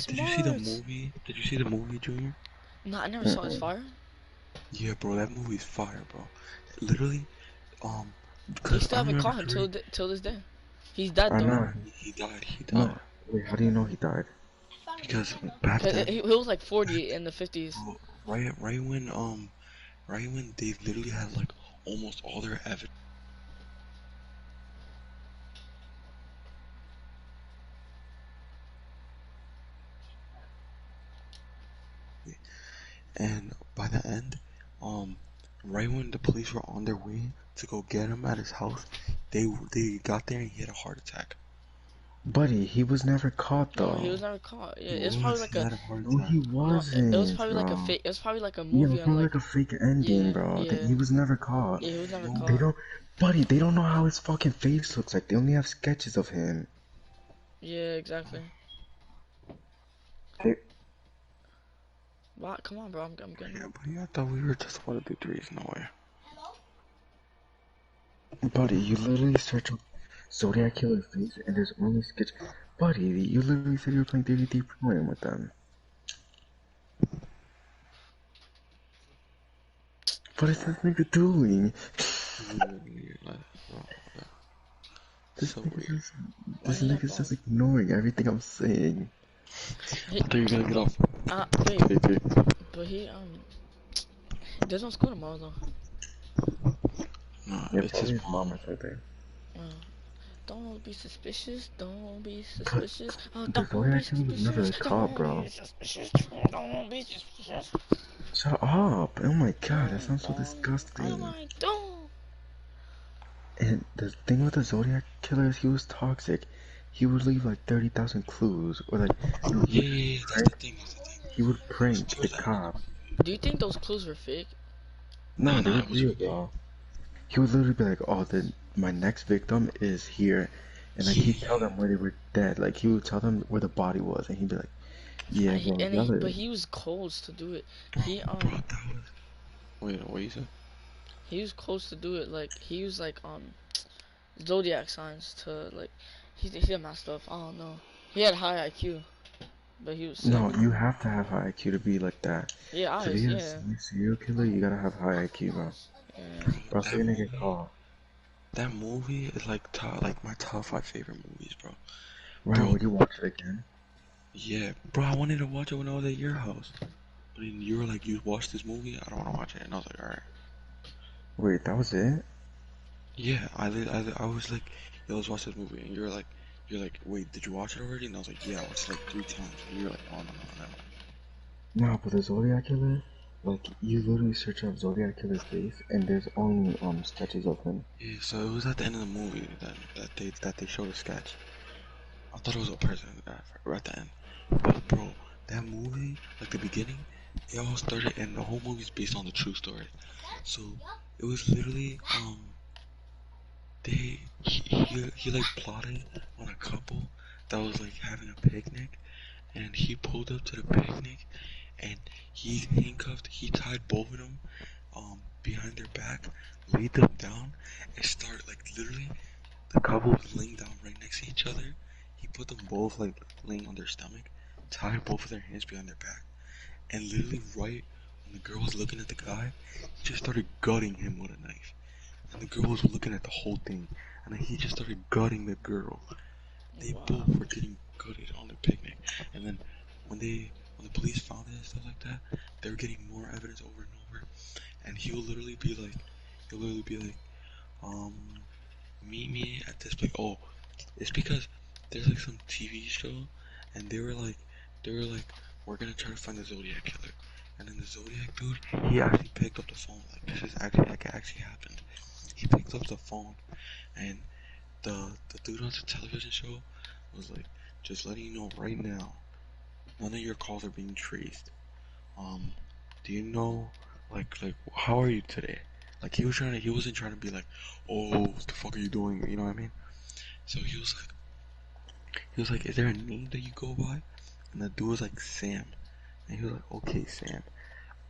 Did you see the smart. movie? Did you see the movie, Junior? No, I never saw his Mm-mm. fire. Yeah, bro, that movie's fire, bro. Literally, They because still I haven't remember caught him three. till this day. He's dead I though. know. He died. He died. No. Wait, how do you know he died? Because back Cause then, he was like back 40 in the 50s. bro, right when they literally had like almost all their evidence, and by the end, um, right when the police were on their way to go get him at his house, they got there and he had a heart attack. Buddy, he was never caught No, he though. was never caught. Yeah, He it's probably was. like He a had a heart No, attack. he no. It was wasn't, probably like a bro. fake. It was probably like a Yeah, it movie was on probably like like a fake ending, yeah, bro. That yeah, he was never caught. yeah. He was never No, They caught. don't, buddy. They don't know how his fucking face looks like. They only have sketches of him. Yeah, exactly. They, Wow, come on, bro. I'm getting. yeah, but yeah, I thought we were just about to do threes. No way. buddy, you literally search up Zodiac Killer face, and there's only sketch. Buddy, you literally said you were playing 33 Prime with them. What is this nigga doing? Literally, like, bro, This so nigga's weird. just, this Yeah, nigga's bro. just ignoring everything I'm saying. He, I thought you were gonna get off. wait, Okay. but there's no school tomorrow though. Nah, Yeah, it's probably his his mom mom. or something. Uh, don't be suspicious. Don't be Cause suspicious. Oh, the don't be Zodiac Killer was never suspicious. a cop, Don't be bro. suspicious. Don't be suspicious. Shut up! Oh my god, that sounds so Oh disgusting. my, don't. And the thing with the Zodiac Killer is he was toxic. He would leave like 30,000 clues, or like, no, Yeah, yeah, yeah, that's the thing. That's the thing. he would It was prank the towards the end of the cop. movie. Do you think those clues were fake? Nah, No, they nah, were it was real, real. bro. He would literally be like, "Oh, my next victim is here," and like he'd tell Yeah, them where they were dead. Like he would tell them where the body was, and he'd be like, "Yeah, bro, y'all But are he was close to do it. bro, He bro, that was. Wait, what you said? he was close to do it. Like he used like zodiac signs to like he did mad stuff. I don't know. He had high IQ, but he was sick. no, you have to have high IQ to be like that. Yeah, To eyes. be a Yeah, serial killer, you gotta have high IQ, bro. yeah. Bro, Bro, so that you're gonna get movie. caught. That movie is like like my top five favorite movies, bro. Wow, Bro, would you watch it again? yeah, bro. I wanted to watch it when I was at your house, but then you were like, "You watched this movie? I don't want to watch it." And I was like, "All right." Wait, that was it? Yeah, I was like, "Yo, let's watch this movie," and you're like, "Wait, did you watch it already?" And I was like, "Yeah, I watched it like 3 times." And you're like, "Oh no, no, no." No, but the Zodiac Killer, like you literally search up Zodiac Killer's face, and there's only sketches of him. Yeah, so it was at the end of the movie that they showed a sketch. I thought it was a person at the end. But bro, that movie, like the beginning, it all started and the whole movie's based on the true story. So it was literally he like plotted on a couple that was like having a picnic and he pulled up to the picnic and he tied both of them behind their back, laid them down and started like literally the couple was laying down right next to each other. He put them both like laying on their stomach, tied both of their hands behind their back, and literally right when the girl was looking at the guy, he just started gutting him with a knife. And the girl was looking at the whole thing, and then he just started gutting the girl. They Wow. both were getting gutted on the picnic, and then when the police found it and stuff like that, they were getting more evidence over and over. And he'll literally be like, um, meet me at this place. Oh, it's because there's like some TV show, and they were like, we're gonna try to find the Zodiac killer. And then the Zodiac dude, he actually picked up the phone. Like this is actually like it actually happened. He picked up the phone, and the dude on the television show was like, just letting you know right now, none of your calls are being traced. Um, do you know, how are you today? Like he wasn't trying to be like, oh, what the fuck are you doing? You know what I mean? So he was like, is there a name that you go by? And the dude was like, Sam. And he was like, okay, Sam.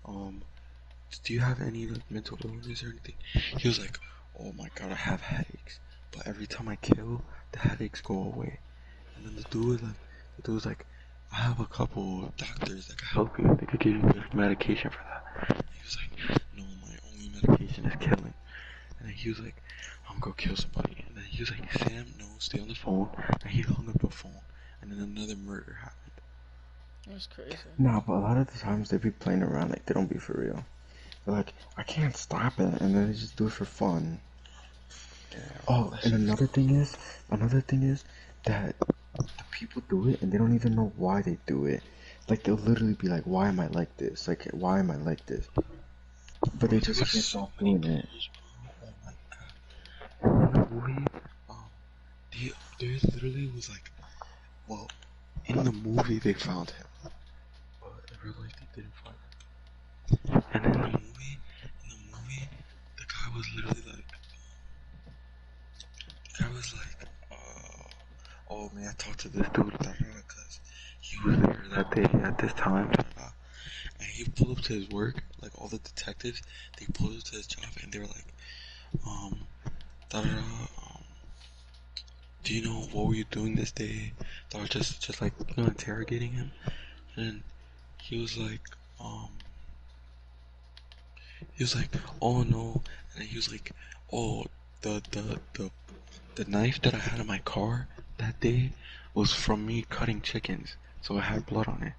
Um, do you have any like mental illness or anything? He was like, oh my god, I have headaches. But every time I kill, the headaches go away. And then the dude was like, I have a couple doctors that can help you. They could give you good medication for that. And he was like, no, my only medication is killing. And then he was like, I'm gonna go kill somebody. And then he was like, Sam, no, stay on the phone. And he hung up the phone. And then another murder happened. That's crazy. Nah, but a lot of the times they be playing around, like they don't be for real. They're like, I can't stop it, and then they just do it for fun. Oh, and another thing is that the people do it and they don't even know why they do it. Like they'll literally be like, "Why am I like this? Like, why am I like this?" But they Bro, there just was can't so stop many doing it. kills, bro. Oh my god. In the movie, there literally was like, well, in the movie they found him, but in real life they didn't find him. And in the movie, the guy was literally like, oh man, I talked to this dude, because he was there that day at this time, and he pulled up to his work, like all the detectives, they pulled up to his job, and they were like, um, do you know what were you doing this day? They were just like, interrogating him, and he was like, um, he was like, oh no, and then he was like, oh, the the the the knife that I had in my car that day was from me cutting chickens, so it had blood on it.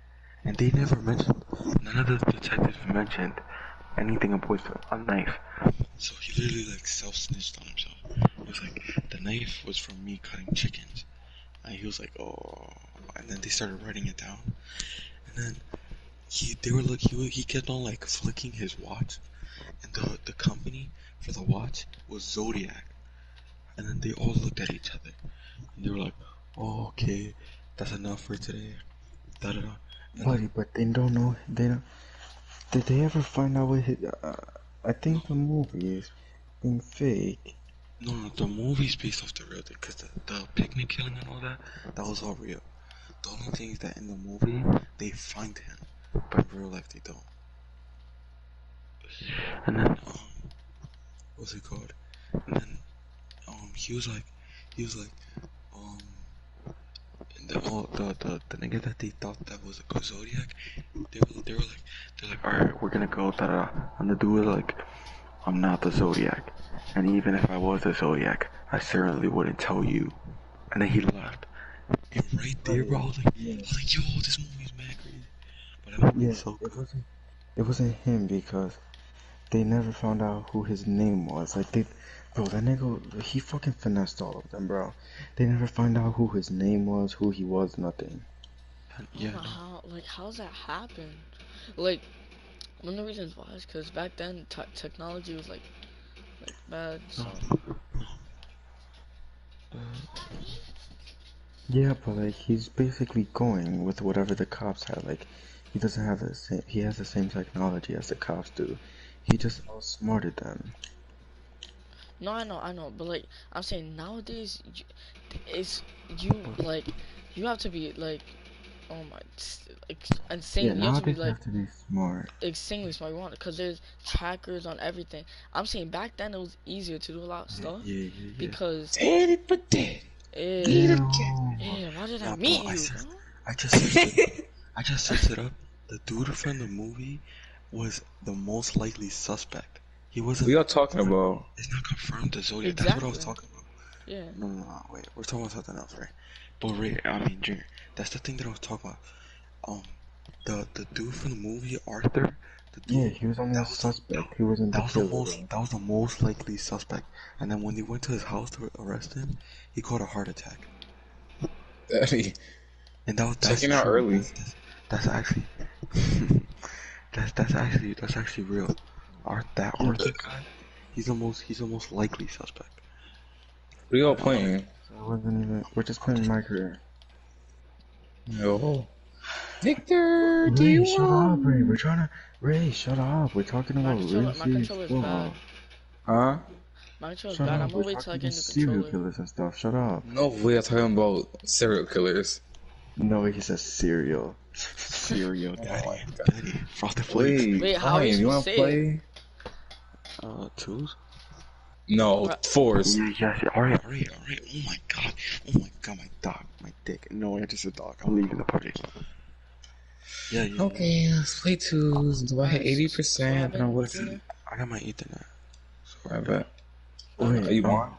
And they never mentioned, none of the detectives mentioned anything about a knife. So he literally like self-snitched on himself. He was like, the knife was from me cutting chickens. And he was like, oh. And then they started writing it down. And then he kept on like flicking his watch. And the company for the watch was Zodiac. And then they all looked at each other. And they were like, oh, okay, that's enough for today. Da da da. And then, But they don't know. They don't. Did they ever find out what his? I no, think the movie is being fake. no, the movie's based off the real thing. Because the picnic killing and all that, that was all real. The only thing is that in the movie, they find him. But in real life, they don't. And then, what's it called? And then, he was like, um, the nigga that they thought that was a Zodiac, they're like, alright, we're gonna go, da da. And the dude was like, I'm not the Zodiac. And even if I was the Zodiac, I certainly wouldn't tell you. And then he left. And right there, bro, Yeah, I was like, yo, this movie's mad crazy. But that movie's yeah. so It good. wasn't. It wasn't him because they never found out who his name was. Like they, bro, that nigga, he fucking finessed all of them, bro. They never find out who his name was, who he was, nothing. And I don't yeah, know no, how, like, how's that happen? Like, one of the reasons why is because back then technology was like bad. no, So no. Yeah, but like he's basically going with whatever the cops have. Like he doesn't have the same. He has the same technology as the cops do. He just outsmarted them. no, I know, but like I'm saying nowadays, it's you like you have to be like oh my, like Yeah, insane. You have to be nowadays you like have to be smart. insanely smart. You want because there's trackers on everything. I'm saying back then it was easier to do a lot of Yeah, stuff yeah, yeah, yeah. because Daddy for daddy. Need eh, a cat. Ew. why did I Nah, bro, meet you, bro? I just searched it up. I just searched it up. The dude from the movie was the most likely suspect. He What wasn't. y'all talking about? It's not confirmed the Zodiac. That's what I was Exactly. talking about. Yeah. No, no, no, wait. We're talking about something else, right? But Ray, I mean, Junior, that's the thing that I was talking about. Um, the dude from the movie, Arthur, the Yeah, dude, he was only a that was the that, suspect. He wasn't the that was the killer, most bro. that was the most likely suspect. And then when they went to his house to arrest him, he caught a heart attack. Daddy. And that's Checking out true. early. That's actually that's actually real. That Yeah, Arthur guy, he's the most likely suspect. What are y'all But playing? so I wasn't even. We're just I'm playing just my career. No. Victor, do Ray, you shut up, Ray. want? We're trying to. Ray, shut up. We're talking about real My serious controller's bad. stuff. Huh? My controller's Shut bad. up. I'm We're gonna wait till talking I get about a new serial controller. killers and stuff. Shut up. No, we are talking about serial killers. No, he says cereal. Cereal, Oh daddy. my god. daddy, frosted flakes. Wait, Wait, how are you Ryan, you supposed wanna to say it? play? Twos. No, fours. Yeah, yes. Alright, alright, alright. Oh my god, my dog, my dick. No, I just a dog. I'm leaving the party. Yeah, yeah, yeah. Okay, let's play twos. Do I hit Alright, so what 80%? Then I happened, would Junior? I got my Ethernet. So I bet. Are Wait, you on?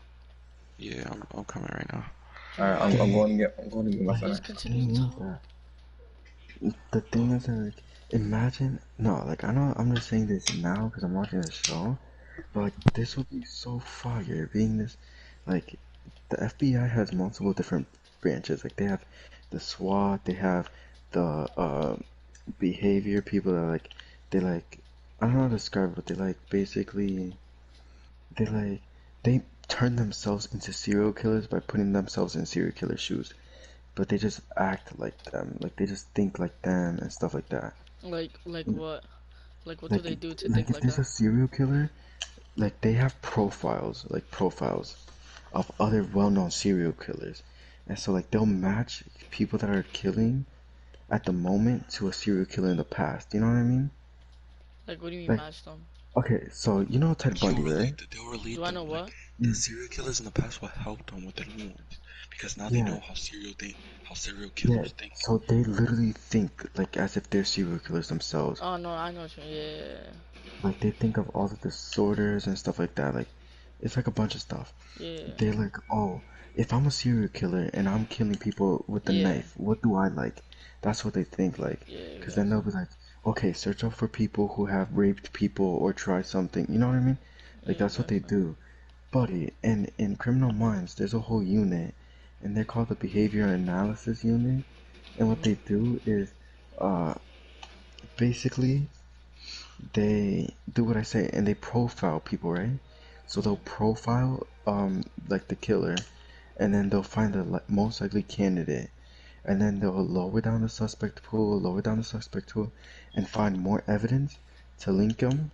yeah, I'm coming right now. Junior, Alright, I'm dang, going to get my like, let's center. the continue to thing is talk. that, the thing is that, like, imagine, no, like, I know I'm just saying this now because I'm watching the show, but, like, this would be so fire being this, like, the FBI has multiple different branches. Like, they have the SWAT, they have the, behavior people that, like, they, like, I don't know how to describe it, but they, like, basically, they, like, they turn themselves into serial killers by putting themselves in serial killer shoes. But they just act like them, like they just think like them and stuff like that. Like what? Like what do Like, they do to like think if like there's that? a serial killer, like they have profiles, like profiles of other well-known serial killers, and so like they'll match people that are killing at the moment to a serial killer in the past. You know what I mean? Like what do you mean Like, match them? okay, so you know Ted He'll Bundy, relate right? the, they'll relate Do I them know like what? the Mm. serial killers in the past will help them with the new ones because now they Yeah, know how serial yeah. killers think. So they literally think like as if they're serial killers themselves. Oh no, I know what you mean. Yeah, Like they think of all the disorders and stuff like that. Like it's like a bunch of stuff. yeah, They're like, oh, if I'm a serial killer and I'm killing people with a yeah, knife, what do I like? That's what they think like. yeah, Because then they'll exactly. be like, okay, search up for people who have raped people or tried something. You know what I mean? Like Yeah, that's what they exactly. do. Buddy, and in Criminal Minds, there's a whole unit, and they're called the Behavior Analysis Unit. And what they Mhm. do is, uh, basically they do what I say and they profile people, right? So they'll Mhm. profile like the killer, and then they'll find the most likely candidate, and then they'll lower down the suspect pool, and find more evidence to link them.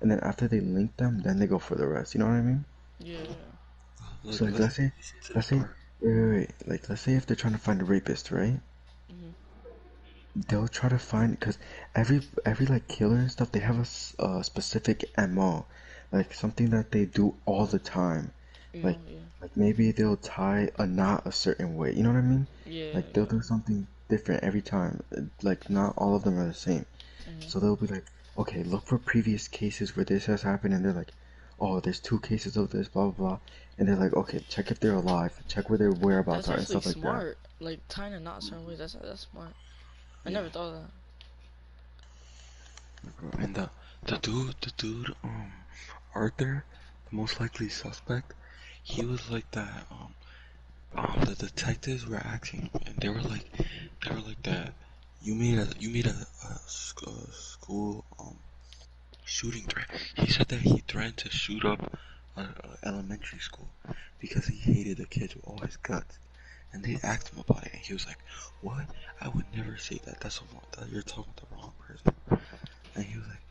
And then after they link them, then they go for the rest. You know what I mean? Yeah, yeah. So Look, like listen to this let's say, part. like let's say if they're trying to find a rapist, right? Mhm. They'll try to find because every like killer and stuff they have a specific MO, like something that they do all the time. Yeah, Like yeah, like maybe they'll tie a knot a certain way. You know what I mean? yeah, Like they'll do exactly. something different every time. Like not all of them are the same. Mhm. So they'll be like, okay, look for previous cases where this has happened, and they're like, oh, there's two cases of this, blah blah blah, and they're like, okay, check if they're alive, check where their whereabouts That's are, and actually stuff like that. smart. Like tying a knot a certain way. That's smart. I Yeah, never thought of that. and the dude, Arthur, the most likely suspect, he was like that. The detectives were acting, and they were like that. You made a school shooting threat. He said that he threatened to shoot up a elementary school because he hated the kids with all his guts. And they asked him about it, and he was like, "What? I would never say that. That's a wrong. You're talking to the wrong person." And he was like,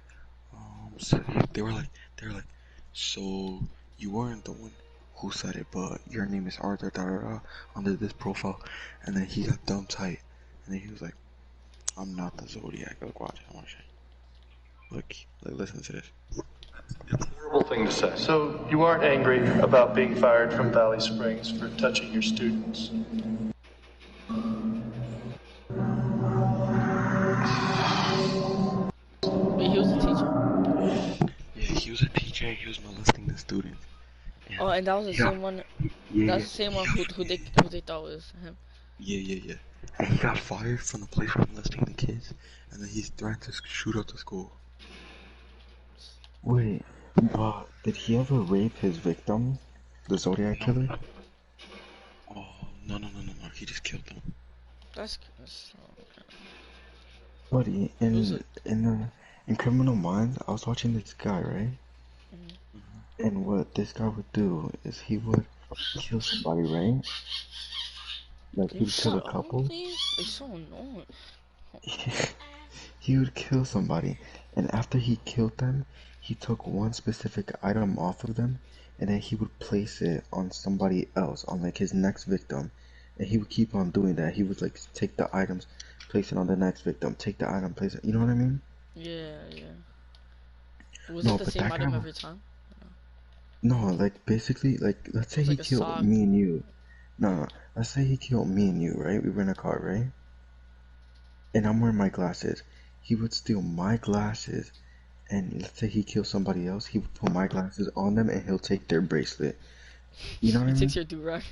So they were like, so you weren't the one who said it, but your name is Arthur, da da da, under this profile." And then he got dumb tight, and then he was like, "I'm not the Zodiac." Like, watch, I want to show you. Like, listen to this. It's a horrible thing to say. So you aren't angry about being fired from Valley Springs for touching your students? Wait, he was a teacher? Yeah, he was a teacher, and he was molesting the students, Oh, and and that was the he got, same one. Yeah, That's yeah. the same he one got, who they thought was him. yeah, and he got fired from the place for molesting the kids, and then he's threatened to shoot up the school. Wait, but did he ever rape his victim? The Zodiac No, Killer? no, he just killed them. That's Buddy, it was a. in Criminal Minds, I was watching this guy, right? Mhm. And what this guy would do is he would kill somebody, right? Like Can he you would kill shut a up, couple. please? It's so annoying. He would kill somebody, and after he killed them, he took one specific item off of them, and then he would place it on somebody else, on like his next victim, and he would keep on doing that. He would like take the items, place it on the next victim, take the item, place it. You know what I mean? Yeah, yeah. Was it No, the but same that guy item was every time? no, like basically, like let's It say was he like a killed sock. me and you. No, let's say he killed me and you, right? We were in a car, right? and I'm wearing my glasses. He would steal my glasses, and let's say he kills somebody else, he would put my glasses on them, and he'll take their bracelet. You know what He I takes mean? your do-rag.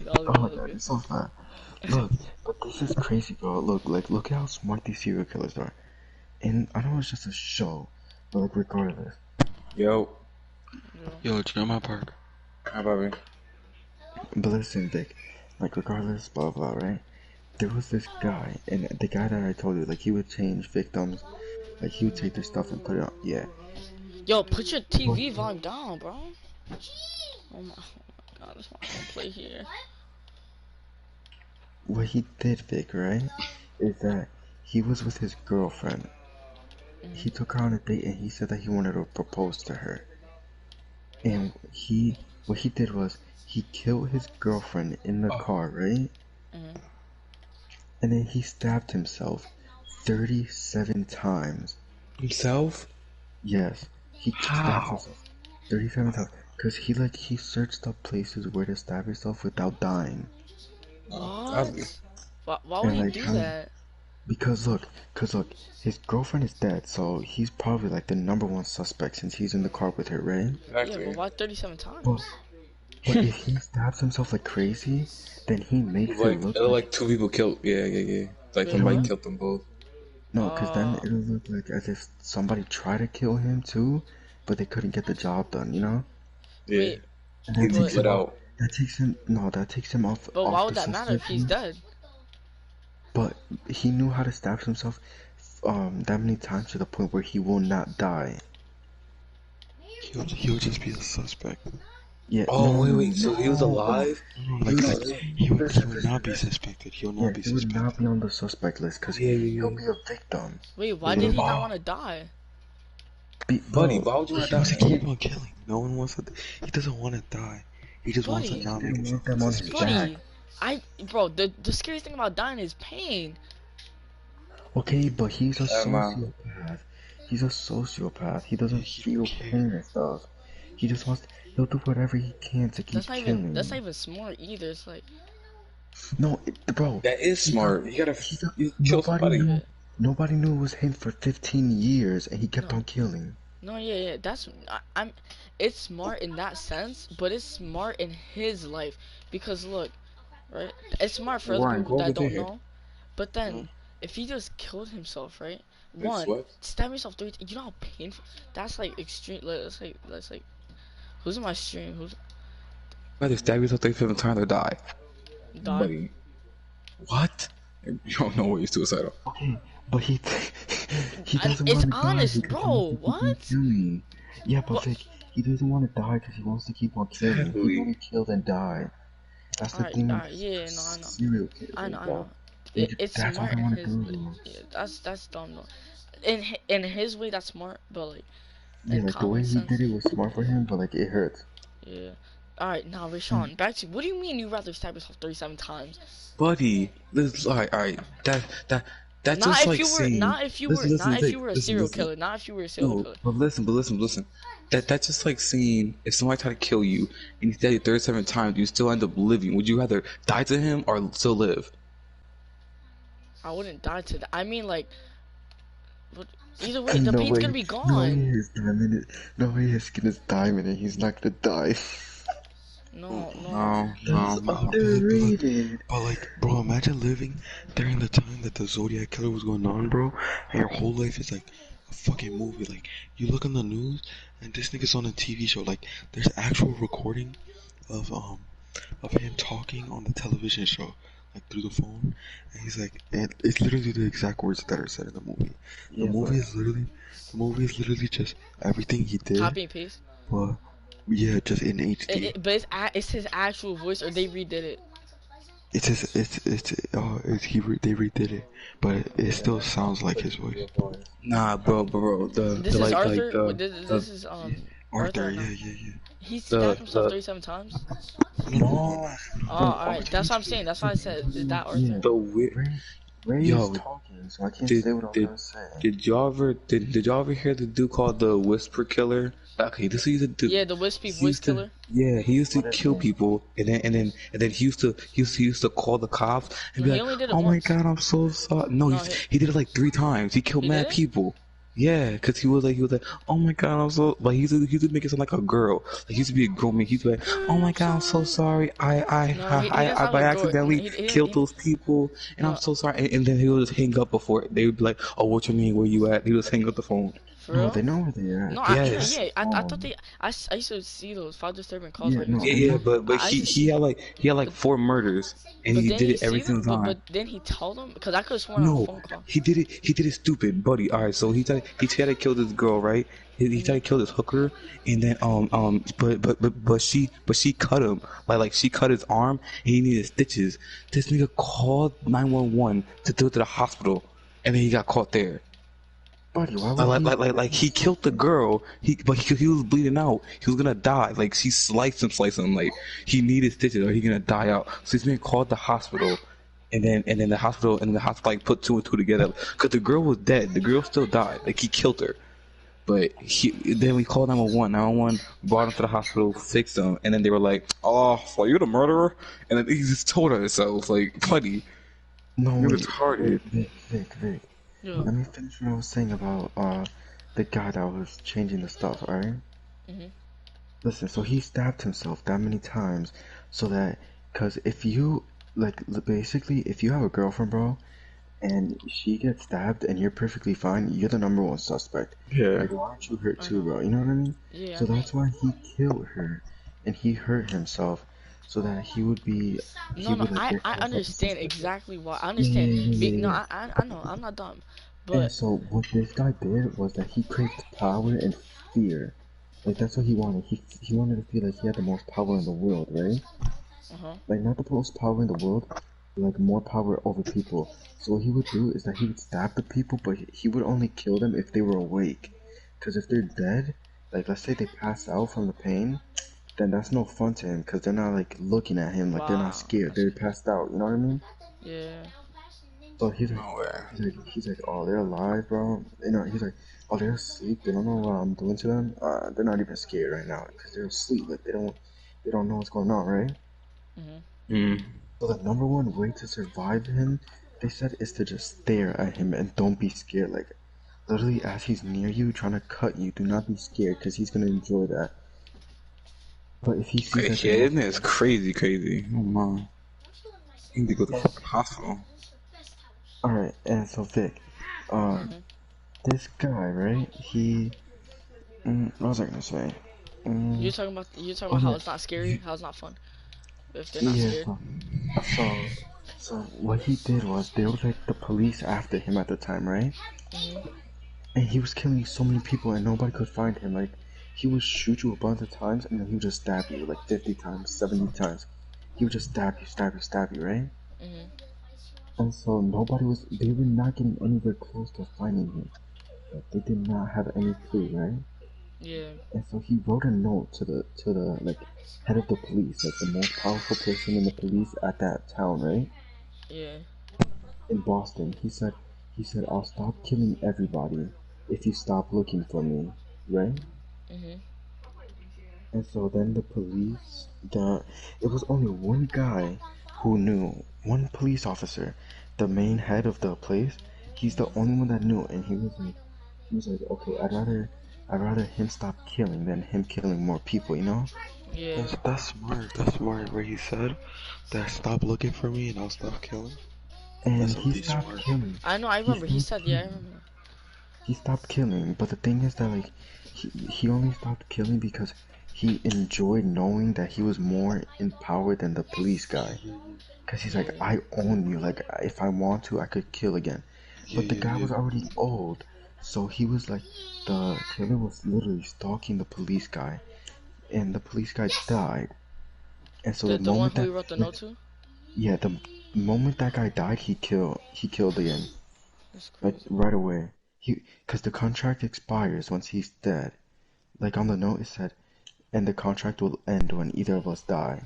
No, Oh, that was that good. is so fat. Look, but this is crazy, bro. Look at how smart these serial killers are. And I know it's just a show, but like, regardless. Yo. Yo, join my park. How about me? But listen, Vic, like, regardless, blah, blah, right? There was this guy, and the guy that I told you, like, he would change victims. Like, he would take their stuff and put it on. Yeah. Yo, put your Well, TV volume down, bro. Oh my god, that's not gonna play here. what he did, Vic, right? Is that he was with his girlfriend. He took her on a date, and he said that he wanted to propose to her. And what he did was, he killed his girlfriend in the car, right? Mhm. And then he stabbed himself 37 times. Himself? Yes, he stabbed How? himself 37 times. Cause he searched up places where to stab himself without dying. What? Why would And he like do how, that? because look, his girlfriend is dead, so he's probably like the number one suspect since he's in the car with her, right? Yeah, but why 37 But, times? but if he stabs himself like crazy, then he makes it look Like two people killed. Yeah. Like Wait, somebody what? killed them both. no, cause then it'll look like as if somebody tried to kill him too, but they couldn't get the job done, you know? Yeah. Wait, And He that but takes let him off. out. That takes him off but why off would the that matter if suspect he's list. dead? But he knew how to stab himself that many times to the point where he will not die. He'll just be a suspect. Yeah, Oh, no, wait. So he was no. alive? No, He like, was like alive. he would not be suspected. He'll Yeah, not be he would not suspected. be on the suspect list because Yeah. he'll be a victim. Wait, why You did he know? not want to die? Buddy, Bro, why would you want He to wants to die? keep on killing. No one wants to. He doesn't want to die. He just wants to Buddy, not he make don't himself want them on his suspicious. back. bro, the scariest thing about dying is pain. Okay, but he's a Man. sociopath. He's a sociopath. He doesn't He don't feel care. pain and stuff. He just wants. He'll do whatever he can to keep killing. That's not even smart either. It's like, No, bro. That is smart. You gotta you kill Nobody somebody. knew. Nobody knew it was him for 15 years, and he kept No. on killing. no, yeah, that's I'm. It's smart in that sense, but it's smart in his life because look, right? It's smart for other Ryan, people go that over don't there. know, but then if he just killed himself, right? Wait, One, what? stab yourself 3. You know how painful? That's like extreme. Let's like. Who's in my stream? Who's Rather stab yourself 37 times or die. died? Buddy. What? You don't know what you're suicidal. Okay, but he doesn't It's want to die honest, because bro, he wants to keep on what? killing. Yeah, but What? like he doesn't want to die because he wants to keep on killing. Exactly. He already killed and died. That's the thing with Yeah, no, I know. serial killers, I know. bro. It's That's all smart they in want to his. do. Yeah, that's dumb though. In his way, that's smart, but like Yeah, in like the way common he sense, did it was smart for him, but like it hurts. yeah. All right, now Rashawn, back to what do you mean you rather stab yourself 37 times? Buddy, this alright. That's Not just if like you were, saying. not if you Listen, were, listen, not if Vic, you were a listen, serial listen. killer, not if you were a serial No, killer. but listen. That's just like saying if somebody tried to kill you and he stabbed you 37 times, you still end up living. Would you rather die to him or still live? I wouldn't die to that. I mean, like, but either way, the No pain's way. gonna be No way gone. his diamond is, no way his skin is diamond and he's not gonna die. No. That's But underrated. like, bro, imagine living during the time that the Zodiac killer was going on, bro, and your whole life is like a fucking movie. Like, you look on the news, and this nigga's on a TV show. Like, there's actual recording of him talking on the television show, like through the phone, and he's like, and it's literally the exact words that are said in the movie. Yeah, The movie is literally just everything he did, Copy and paste. but yeah, just in HD. But it's his actual voice, or they redid it. They redid it, but it still sounds like his voice. Nah, bro. This is Arthur. This is Arthur, no? yeah. He stabbed himself 37 times. No. Oh, alright. That's what I'm saying. That's why I said, is that Arthur? The weird. Ray is Yo, talking, so I can't did say what I'm did gonna say. did y'all ever hear the dude called the Whisper Killer? Okay, this is a dude. Yeah, the wispy He voice used to, killer. yeah, he used to What is kill it? people, and then he used to call the cops and No, be he like, only did it "Oh my once. God, I'm so sorry." No, No, he did it like 3 times. He killed he did mad it. people. Yeah, cause he was like, "Oh my God, I'm so," like he used to make it sound like a girl. Like he used to be a grown man. He used to be like, "Oh my I'm God, I'm so sorry. sorry. No, he didn't I sound by like Gore. No, accidentally he didn't. killed those people, and I'm No, so sorry." And then he would just hang up before they would be like, "Oh, what's your name? Where you at?" He would just hang up the phone. for No, they real. know where they're No, at. They no, track Yes. yeah. the I thought phone. they. I used to see those file disturbing calls Yeah, while he was no, Yeah, on. they yeah, know. but I used to he see, had like but 4 murders, and but he then did he it every see them. single time. But then he told them because I could have sworn on a No, phone call. he did it stupid, buddy. All right, so he tried to kill this girl, right? He tried Mhm. to kill this hooker, and then but she cut him, like she cut his arm, and he needed stitches. This nigga called 911 to do it to the hospital, and then he got caught there. Buddy, why would Like, he like, like, like he killed the girl. He was bleeding out. He was gonna die. Like she sliced him. Like he needed stitches, or he gonna die out. So he's being called the hospital, and then the hospital like put 2 and 2 together. Cause the girl was dead. The girl still died. Like he killed her. But then we called 911. 911 brought him to the hospital, fixed him, and then they were like, "Oh, so you're the murderer?" And then he just told her so. It's like, buddy, No, you're wait, retarded. wait, Vic. Yeah. Let me finish what I was saying about the guy that was changing the stuff, alright? Mhm. Listen, so he stabbed himself that many times so that, cause if you, like, basically, if you have a girlfriend, bro, and she gets stabbed and you're perfectly fine, you're the number one suspect. Yeah. Like, why aren't you hurt I too, know. bro? You know what I mean? Yeah, So I know. that's why he killed her and he hurt himself so that he No, would, like, I get close up and understand suspected. exactly why. I Yeah, understand. yeah, yeah, Be, yeah, no, yeah. I know. I'm not dumb, And but so what this guy did was that he craved power and fear. Like that's what he wanted. He wanted to feel like he had the most power in the world, right? uh-huh. Like not the most power in the world, but like more power over people. So what he would do is that he would stab the people, but he would only kill them if they were awake. Because if they're dead, like let's say they pass out from the pain, then that's no fun to him. Because they're not like looking at him, like they're not Wow. scared. That's They're crazy. passed out. You know what I mean? Yeah. So No way. he's like, oh, they're alive, bro. You know, he's like, oh, they're asleep. They don't know what I'm doing to them. They're not even scared right now because they're asleep. Like they don't know what's going on, right? Mhm. Mm. So the number one way to survive him, they said, is to just stare at him and don't be scared. Like literally, as he's near you, trying to cut you, do not be scared because he's gonna enjoy that. But if he sees like Yeah, enough, isn't it? Crazy, crazy. Oh my. You need to go to the fucking hospital. all right. And so Vic, uh, Mhm. this guy, right? What was I gonna say? Mm, You're talking oh about how yeah. it's not scary, how it's not fun if they're not Yeah, scared. so what he did was there was like the police after him at the time, right? Mhm. And he was killing so many people and nobody could find him. Like he would shoot you a bunch of times and then he would just stab you like 50 times, 70 times. He would just stab you, right? Mhm. And so they were not getting anywhere close to finding him. Like, they did not have any clue, right? Yeah. And so he wrote a note to the like head of the police, like the most powerful person in the police at that town, right? Yeah. In Boston. He said I'll stop killing everybody if you stop looking for me, right? Mhm. And so then it was only one guy who knew, one police officer, the main head of the place. He's the Mhm. only one that knew, and he was like, okay, I'd rather him stop killing than him killing more people, you know? Yeah. That's smart. That's smart. Where he said that stop looking for me and I'll stop killing. And That's he OD stopped smart. killing. I know. I He remember. He stopped said. Yeah. I killing. remember. He stopped killing, but the thing is that like he only stopped killing because he enjoyed knowing that he was more in power than the police guy. Cause he's like, Yeah. I own you. Like if I want to, I could kill again. Yeah, But the yeah, guy yeah. was already old, so he was like, the killer was literally stalking the police guy, and the police guy died. And so The one who he wrote the note to. yeah, the moment that guy died, he killed again. That's Like crazy. right away. Cause the contract expires once he's dead. Like on the note it said, and the contract will end when either of us die.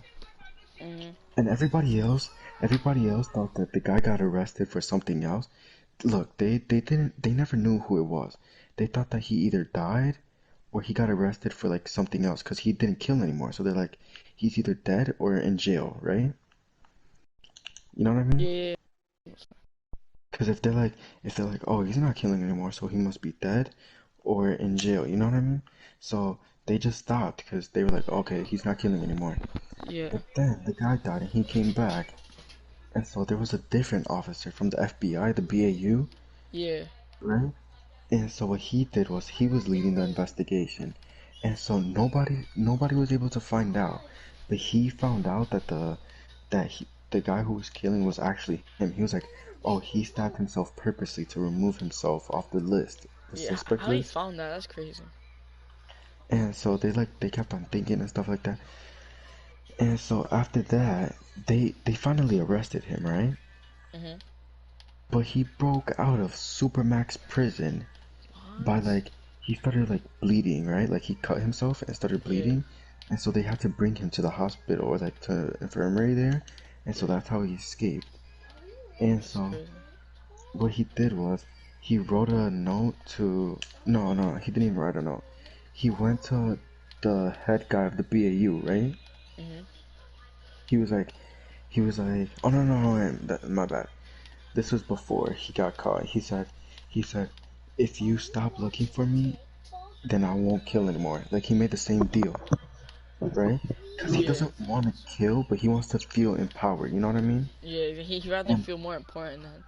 Mhm. And everybody else Everybody else thought that the guy got arrested for something else. Look, they never knew who it was. They thought that he either died or he got arrested for like something else because he didn't kill anymore. So they're like, he's either dead or in jail, right? You know what I mean? Yeah. Because if they're like, oh, he's not killing anymore, so he must be dead or in jail. You know what I mean? So they just stopped because they were like, okay, he's not killing anymore. Yeah. But then the guy died and he came back, and so there was a different officer from the FBI, the BAU, Yeah. right? And so what he did was he was leading the investigation, and so nobody was able to find out, but he found out that the guy who was killing was actually him. He was like, oh, he stabbed himself purposely to remove himself off the list, the Yeah. suspect How he list. found that? That's crazy. And so they kept on thinking and stuff like that. And so after that, they finally arrested him, right? Mhm. But he broke out of Supermax prison by What? like he started like bleeding, right? Like he cut himself and started Yeah. bleeding, and so they had to bring him to the hospital or like to infirmary there, and so Yeah. that's how he escaped. And That's so crazy. what he did was he wrote a note to no, he didn't even write a note. He went to the head guy of the BAU, right? Mhm. He was like oh no, my bad. This was before he got caught. He said if you stop looking for me, then I won't kill anymore. Like he made the same deal, right? Because he Yeah. doesn't want to kill, but he wants to feel empowered. You know what I mean? Yeah. He rather And feel more important than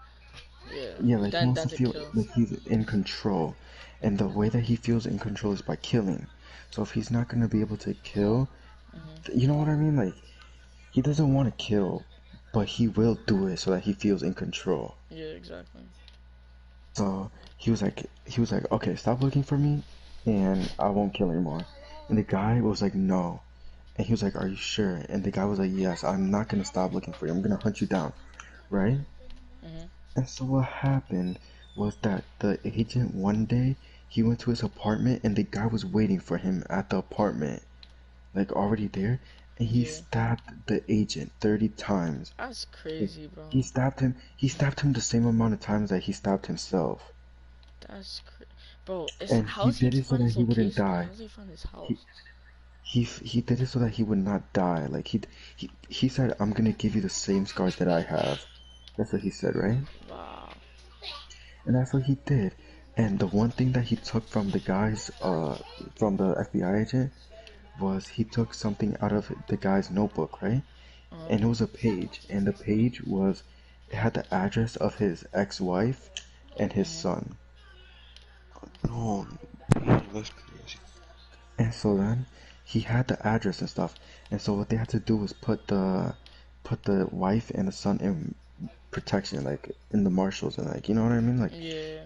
yeah yeah, like he wants to than to feel kill. like he's in control, and the way that he feels in control is by killing. So if he's not gonna be able to kill, Mhm. you know what I mean? Like he doesn't want to kill, but he will do it so that he feels in control. Yeah. Exactly. So he was like, okay, stop looking for me, and I won't kill anymore. And the guy was like, no. And he was like, are you sure? And the guy was like, yes, I'm not gonna stop looking for you. I'm gonna hunt you down, right? Mhm. And so what happened was that the agent one day he went to his apartment and the guy was waiting for him at the apartment, like already there, and he Yeah. stabbed the agent 30 times. That's Like, crazy, bro. he stabbed him the same amount of times that he stabbed himself. Bro. It's And how he is he did able to it so find that his he wouldn't location? Like, die. how does he find his He house? he did it so that he would not die. Like he said, I'm gonna give you the same scars that I have. That's what he said, right? Wow. And that's what he did. And the one thing that he took from the guys, from the FBI agent, was he took something out of the guy's notebook, right? Uh. And it was a page, and the page was, it had the address of his ex-wife and his Mhm. son. No, bro, that's crazy. And so then he had the address and stuff. And so what they had to do was put the wife and the son in protection, like in the marshals and like you know what I mean, like Yeah.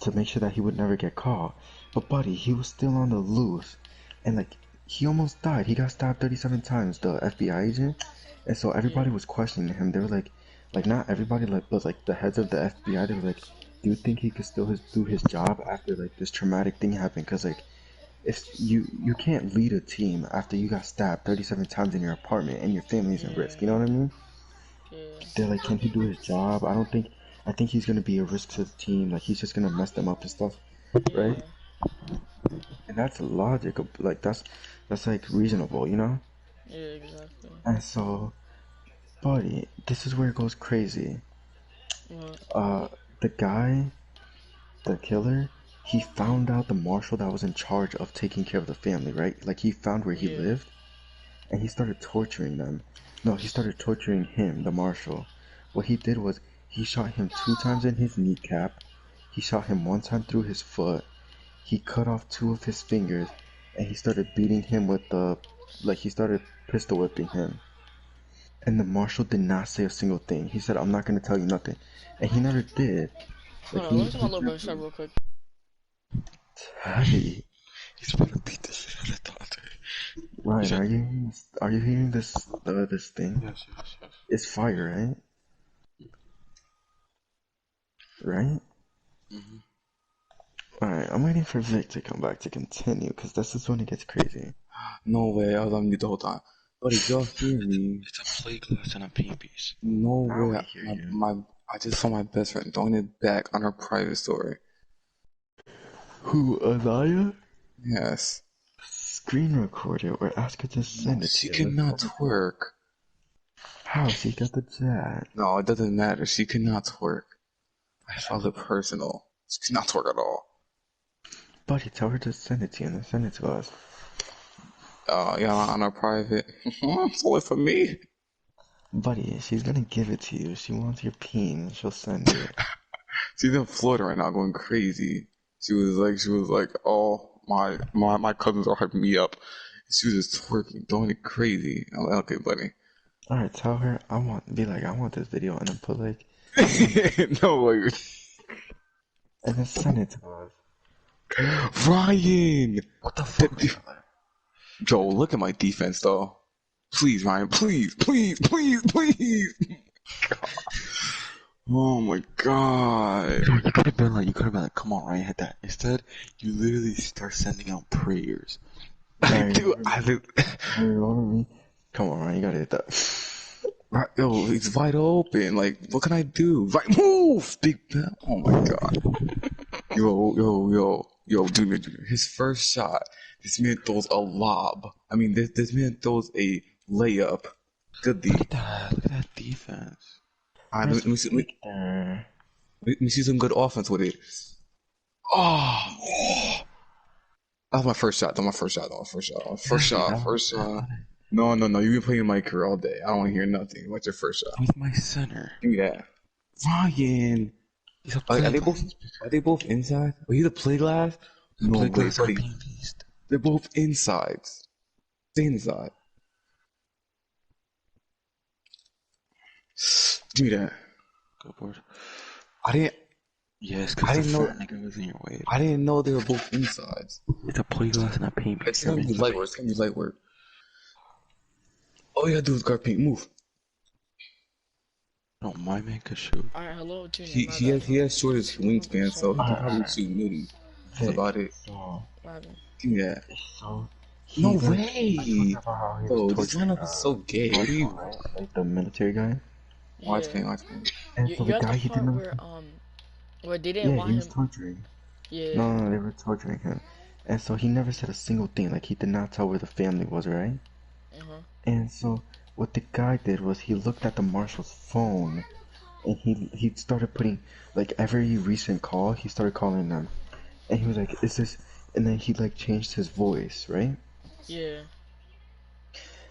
to make sure that he would never get caught. But buddy, he was still on the loose, and like he almost died. He got stabbed 37 times, the FBI agent, and so Yeah. everybody was questioning him. They were like not everybody, like, but like the heads of the FBI. They were like, do you think he could still do his job after like this traumatic thing happened? Because like if you can't lead a team after you got stabbed 37 times in your apartment and your family's in risk. Yeah. You know what I mean? Yeah. They're like, can he do his job? I think he's gonna be a risk to the team. Like he's just gonna mess them up and stuff, right? Yeah. And that's logical. Like that's like reasonable, you know? Yeah. Exactly. And so, buddy, this is where it goes crazy. What? Uh, the guy, the killer, he found out the marshal that was in charge of taking care of the family, right? Like he found where he Yeah. lived, and he started torturing them. No, he started torturing him, the marshal. What he did was he shot him 2 times in his kneecap. He shot him 1 time through his foot. He cut off 2 of his fingers, and he started beating him with he started pistol whipping him. And the marshal did not say a single thing. He said, I'm not gonna tell you nothing. And he never did. Like Hold on. Let me take my he little brother kept shot real quick. heavy. He's about to beat the shit out of Dante. He Ryan, said, are you hearing this thing? yes, yes, yes. It's fire, right? Right? Mm-hmm. Alright, I'm waiting for Vic to come back to continue, because this is when it gets crazy. No way, I was on mute the whole time. Buddy, y'all hear me? It's a plate glass and a paint piece. No Now way. we hear you. I just saw my best friend throwing it back on her private story. Who, Alaya? Yes. Screen record it or ask her to send it She to you. cannot twerk. How? She got the jet. No, it doesn't matter. She cannot twerk. I found it personal. She cannot twerk at all. Buddy, tell her to send it to you and then send it to us. Yeah, on our private. It's only for me. Buddy, she's gonna give it to you. She wants your peen. She'll send it. She's in Florida right now, going crazy. She was like, oh, my cousins are hyping me up. She was just twerking, doing it crazy. I'm like, okay, buddy. Alright, tell her I want this video and then put like No way. and then send it to us. Ryan! What the fuck? Joe, look at my defense though. Please, Ryan, please. Oh my god. Yo, you could have been like, come on, Ryan, hit that. Instead, you literally start sending out prayers. Dude, Remember me? Come on, Ryan, you gotta hit that. Right, yo, it's wide open. Like, what can I do? Right, move! Big Ben. Oh my god. Yo, Junior. His first shot, this man throws a lob. I mean, this man throws a layup. Good D. Look at that defense. Alright, let me see some good offense with it. Oh! That was my first shot. First shot. No. You've been playing my career all day. I don't want to hear nothing. What's your first shot? With my center. Give me that. Ryan! Are they both inside? Are you the play glass? No, Plate glass and a buddy. paint piece. They're both insides. Stay inside. Give me that. Go board. I didn't Yes, I because the didn't know- fat nigga was in your way. I didn't know they were both insides. It's a plate glass and a paint piece. It's gonna be light work. All you gotta do is guard paint. Move. No, my man could shoot. Alright, hello, Junior. He has shortest wingspan, so he can probably shoot midi. That's about it. So, Give me that. so No he, like, way! about how he was Bro, this torturing, lineup is so gay. What are you? like the military guy. Watch paint. And You, so you the at guy the he part didn't. where they didn't Yeah, want he was him. torturing. Yeah. No, they were torturing him. And so he never said a single thing. Like he did not tell where the family was, right? And so what the guy did was he looked at the marshal's phone, and he started putting like every recent call he started calling them, and he was like, "Is this?" And then he like changed his voice, right? Yeah.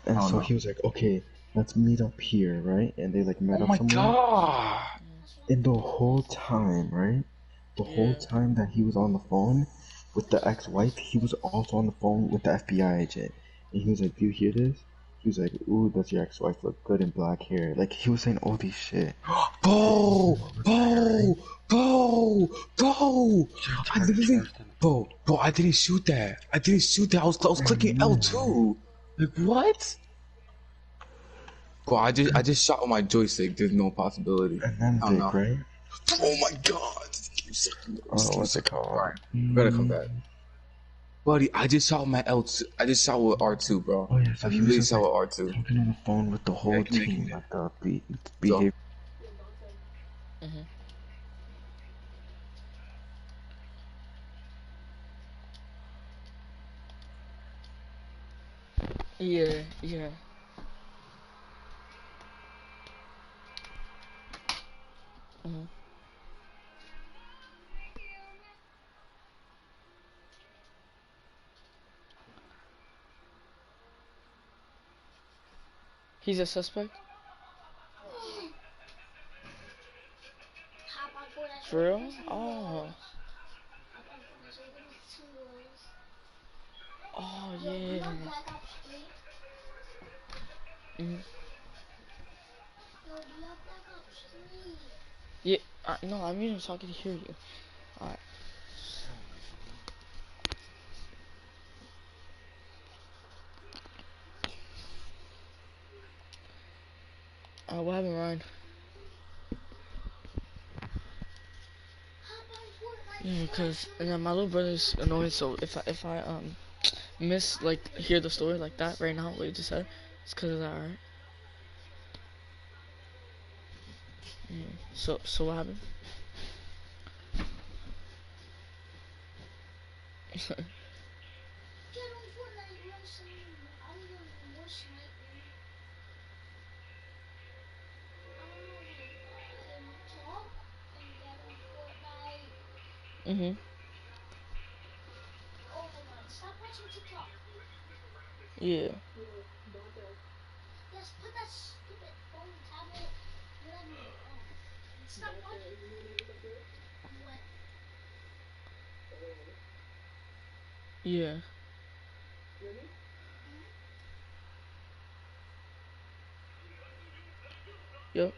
And Oh, so no. he was like, "Okay, let's meet up here, right?" And they like met Oh up my somewhere. god! And the whole time, right? The whole Yeah. time that he was on the phone with the ex-wife, he was also on the phone with the FBI agent. And he was like, "Do you hear this?" He was like, "Ooh, does your ex-wife look good in black hair?" Like he was saying all these shit. Bro! I didn't shoot that. I was clicking L2. Like what? Bro, I just shot with my joystick. There's no possibility. And then I don't Vic, know. right? Oh my god! Oh, what's it called? Alright, we gotta come back. Buddy, I just shot with my L2. I just shot with R2, bro. Oh yeah, so I he was really just shot like, with R2. talking on the phone with the whole Yeah, give me team, that. like the behavior. Yeah. He's a suspect? For real? Oh. Oh, yeah. Yeah, no, I'm muted so I can hear you. Alright. What happened, Ryan? Yeah, cause my little brother's annoying. So if I miss like hear the story like that right now, what you just said, It's cause of that, right? Yeah. So what happened? Mhm. Yeah. Yeah. Yep.